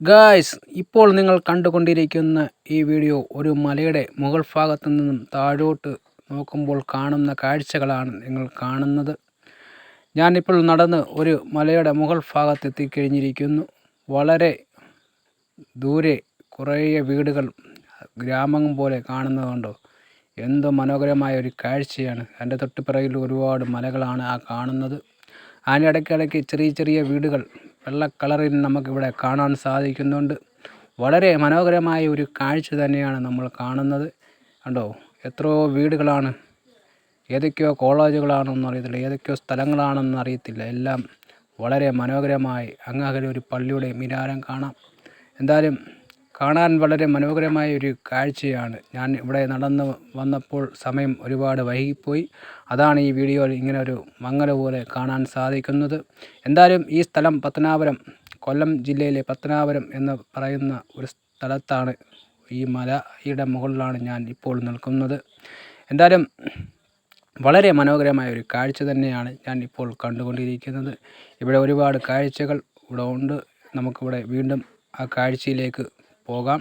Guys, ഇപ്പോൾ നിങ്ങൾ കണ്ടുകൊണ്ടിരിക്കുന്ന ഈ വീഡിയോ ഒരു മലയുടെ മുകൾ ഭാഗത്തു നിന്നും താഴോട്ട് നോക്കുമ്പോൾ കാണുന്ന കാഴ്ചകളാണ് നിങ്ങൾ കാണുന്നത്. ഞാനിപ്പോൾ നടന്ന് ഒരു മലയുടെ മുകൾ ഭാഗത്ത് എത്തിക്കഴിഞ്ഞിരിക്കുന്നു. വളരെ ദൂരെ കുറേ വീടുകൾ ഗ്രാമം പോലെ കാണുന്നതുകൊണ്ടോ എന്തോ മനോഹരമായ ഒരു കാഴ്ചയാണ്. എൻ്റെ തൊട്ടുപിറകിൽ ഒരുപാട് മലകളാണ് ആ കാണുന്നത്. അതിൻ്റെ ഇടയ്ക്കിടയ്ക്ക് ചെറിയ ചെറിയ വീടുകൾ വെള്ള കളറിൽ നമുക്കിവിടെ കാണാൻ സാധിക്കുന്നുണ്ട്. വളരെ മനോഹരമായ ഒരു കാഴ്ച തന്നെയാണ് നമ്മൾ കാണുന്നത്. കണ്ടോ, എത്രയോ വീടുകളാണ്. ഏതൊക്കെയോ കോളേജുകളാണെന്ന് അറിയത്തില്ല, ഏതൊക്കെയോ സ്ഥലങ്ങളാണെന്ന് അറിയത്തില്ല. എല്ലാം വളരെ മനോഹരമായി. അങ്ങകലെ ഒരു പള്ളിയുടെ മിനാരം കാണാം. എന്തായാലും കാണാൻ വളരെ മനോഹരമായ ഒരു കാഴ്ചയാണ്. ഞാൻ ഇവിടെ നടന്ന് വന്നപ്പോൾ സമയം ഒരുപാട് വൈകിപ്പോയി. അതാണ് ഈ വീഡിയോയിൽ ഇങ്ങനെ ഒരു മങ്ങൽ പോലെ കാണാൻ സാധിക്കുന്നത്. എന്തായാലും ഈ സ്ഥലം പത്തനാപുരം, കൊല്ലം ജില്ലയിലെ പത്തനാപുരം എന്ന് പറയുന്ന ഒരു സ്ഥലത്താണ്. ഈ മലയുടെ മുകളിലാണ് ഞാൻ ഇപ്പോൾ നിൽക്കുന്നത്. എന്തായാലും വളരെ മനോഹരമായ ഒരു കാഴ്ച തന്നെയാണ് ഞാൻ ഇപ്പോൾ കണ്ടുകൊണ്ടിരിക്കുന്നത്. ഇവിടെ ഒരുപാട് കാഴ്ചകൾ ഇവിടെ ഉണ്ട്. നമുക്കിവിടെ വീണ്ടും ആ കാഴ്ചയിലേക്ക് പോകാം.